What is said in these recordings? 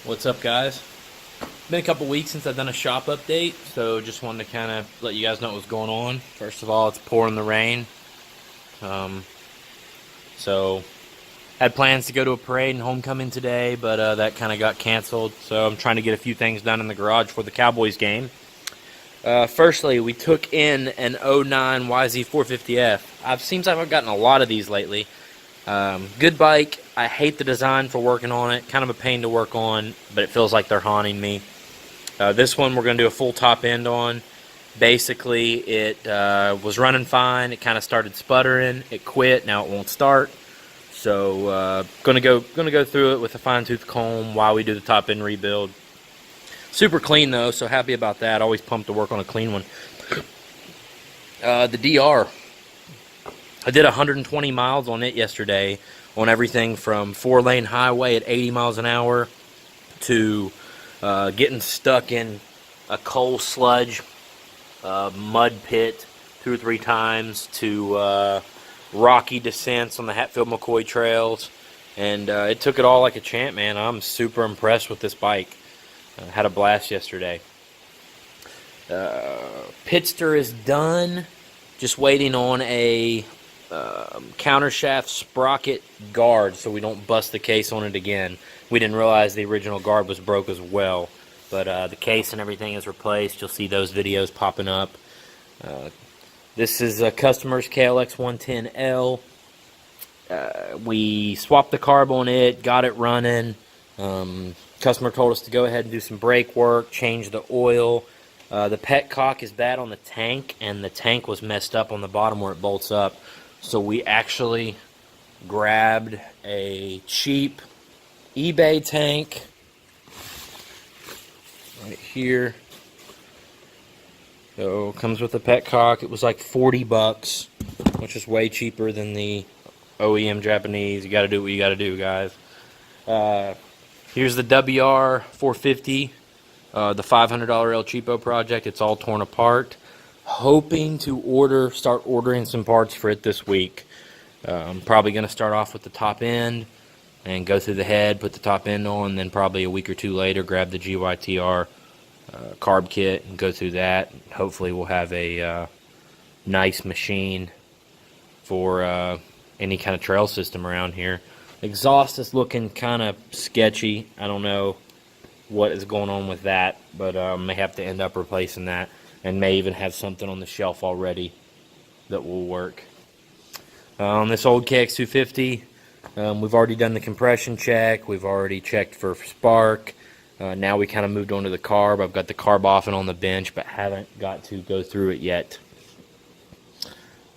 What's up, guys? Been a couple weeks since I've done a shop update, so just wanted to kind of let you guys know what's going on. First of all, it's pouring the rain. So had plans to go to a parade and homecoming today, but that kind of got canceled. So I'm trying to get a few things done in the garage for the Cowboys game. Firstly, we took in an 09 YZ450F. Seems like I've gotten a lot of these lately. Good bike. I hate the design for working on it. Kind of a pain to work on, but it feels like they're haunting me. This one we're going to do a full top end on. Basically, it was running fine. It kind of started sputtering. It quit. Now it won't start. So gonna go through it with a fine tooth comb while we do the top end rebuild. Super clean though, so happy about that. Always pumped to work on a clean one. The DR. I did 120 miles on it yesterday on everything from 4-lane highway at 80 miles an hour to getting stuck in a coal sludge mud pit 2 or 3 times to rocky descents on the Hatfield-McCoy trails. And it took it all like a champ, man. I'm super impressed with this bike. Had a blast yesterday. Pitster is done. Just waiting on a countershaft sprocket guard so we don't bust the case on it again. We didn't realize the original guard was broke as well, but the case and everything is replaced. You'll see those videos popping up. This is a customer's KLX 110L. We swapped the carb on it, got it running. Customer told us to go ahead and do some brake work, change the oil. The petcock is bad on the tank, and the tank was messed up on the bottom where it bolts up. So we actually grabbed a cheap eBay tank right here. So it comes with a petcock. It was like 40 bucks, which is way cheaper than the OEM Japanese. You got to do what you got to do, guys. Here's the WR 450, the $500 El Cheapo project. It's all torn apart. Hoping to start ordering some parts for it this week. I'm probably going to start off with the top end and go through the head, put the top end on, then probably a week or two later grab the GYTR carb kit and go through that. Hopefully we'll have a nice machine for any kind of trail system around here. Exhaust is looking kind of sketchy. I don't know what is going on with that, but may have to end up replacing that. And may even have something on the shelf already that will work. On this old KX250, we've already done the compression check. We've already checked for spark. Now we kind of moved on to the carb. I've got the carb off and on the bench, but haven't got to go through it yet.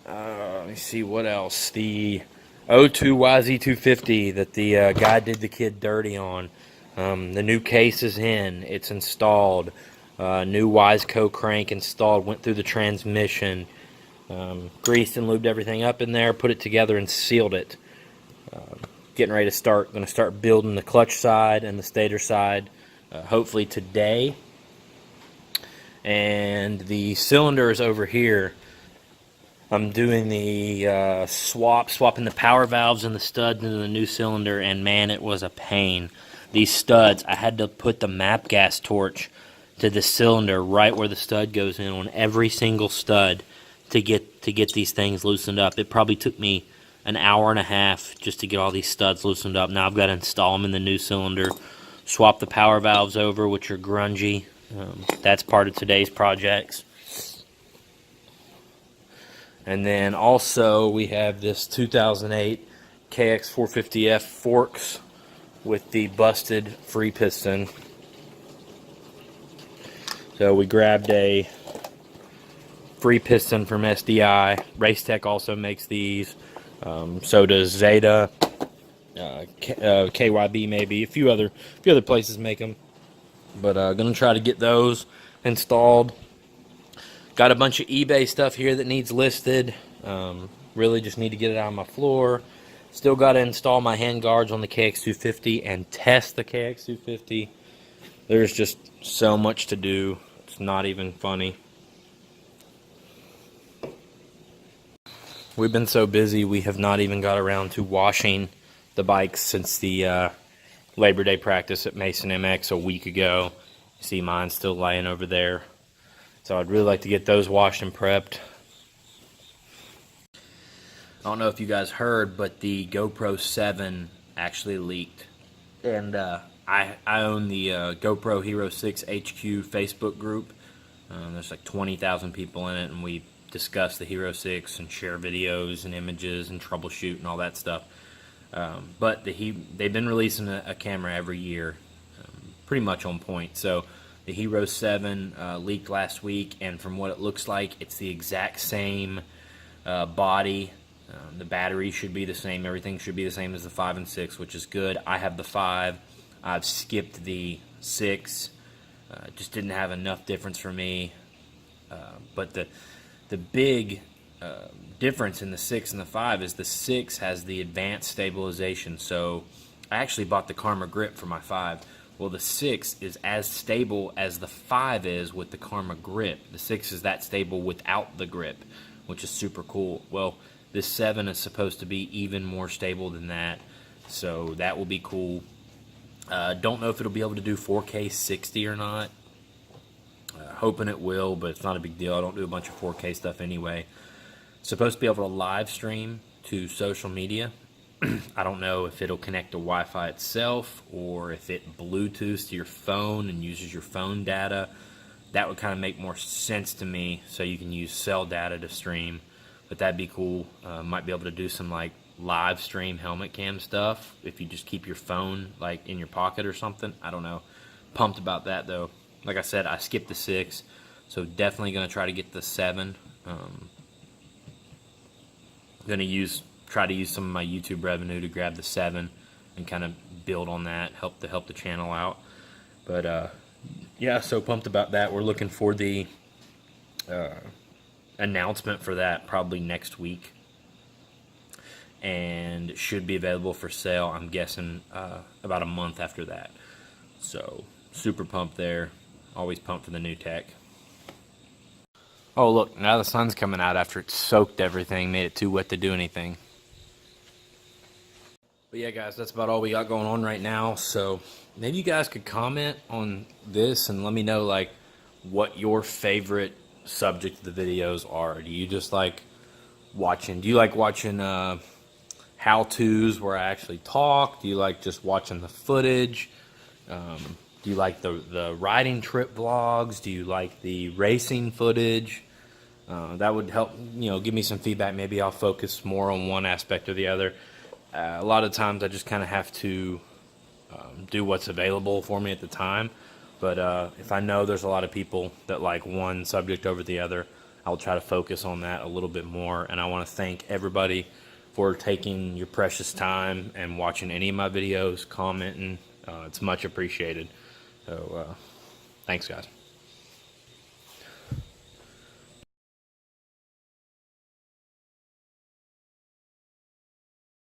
Let me see what else. The 02 YZ250 that the guy did the kid dirty on. The new case is in. It's installed. New Wiseco crank installed, went through the transmission, greased and lubed everything up in there, put it together and sealed it. Getting ready to start, going to start building the clutch side and the stator side, hopefully today. And the cylinder is over here. I'm doing the swapping the power valves and the studs into the new cylinder, and man, it was a pain. These studs, I had to put the MAP gas torch to the cylinder right where the stud goes in on every single stud to get these things loosened up. It probably took me an hour and a half just to get all these studs loosened up. Now I've got to install them in the new cylinder, swap the power valves over, which are grungy. That's part of today's projects. And then also we have this 2008 KX450F forks with the busted free piston. So we grabbed a free piston from SDI. Racetech also makes these. So does Zeta, KYB maybe. A few other places make them. But gonna try to get those installed. Got a bunch of eBay stuff here that needs listed. Really just need to get it out on my floor. Still got to install my hand guards on the KX250 and test the KX250. There's just so much to do. It's not even funny. We've been so busy we have not even got around to washing the bikes since the Labor Day practice at Mason MX a week ago. You see mine still laying over there. So I'd really like to get those washed and prepped. I don't know if you guys heard, but the GoPro 7 actually leaked. And I own the GoPro Hero 6 HQ Facebook group. There's like 20,000 people in it, and we discuss the Hero 6 and share videos and images and troubleshoot and all that stuff. But they've been releasing a camera every year, pretty much on point. So the Hero 7 leaked last week, and from what it looks like, it's the exact same body. The battery should be the same. Everything should be the same as the 5 and 6, which is good. I have the 5. I've skipped the 6. Just didn't have enough difference for me. But the big difference in the 6 and the 5 is the 6 has the advanced stabilization. So I actually bought the Karma grip for my 5. Well, the 6 is as stable as the 5 is with the Karma grip. The 6 is that stable without the grip, which is super cool. Well, this 7 is supposed to be even more stable than that, so that will be cool. Don't know if it'll be able to do 4K 60 or not. Hoping it will, but it's not a big deal. I don't do a bunch of 4K stuff anyway. Supposed to be able to live stream to social media. I don't know if it'll connect to Wi-Fi itself or if it Bluetooths to your phone and uses your phone data. That would kind of make more sense to me, so you can use cell data to stream. But that'd be cool. Might be able to do some like live stream helmet cam stuff if you just keep your phone like in your pocket or something. I don't know. Pumped about that though. Like I said, I skipped the 6, so definitely gonna try to get the 7. Gonna try to use some of my YouTube revenue to grab the 7 and kind of build on that, help the channel out. But yeah, so pumped about that. We're looking for the announcement for that probably next week, and it should be available for sale, I'm guessing, about a month after that. So super pumped there. Always pumped for the new tech. Oh look, now the sun's coming out after it soaked everything, made it too wet to do anything. But yeah guys, that's about all we got going on right now. So maybe you guys could comment on this and let me know like what your favorite subject of the videos are. Do you just like watching, how-tos where I actually talk? Do you like just watching the footage? Do you like the riding trip vlogs? Do you like the racing footage? That would help, give me some feedback. Maybe I'll focus more on one aspect or the other. A lot of times I just kind of have to do what's available for me at the time. But if I know there's a lot of people that like one subject over the other, I'll try to focus on that a little bit more. And I want to thank everybody for taking your precious time and watching any of my videos, commenting. It's much appreciated. So thanks, guys.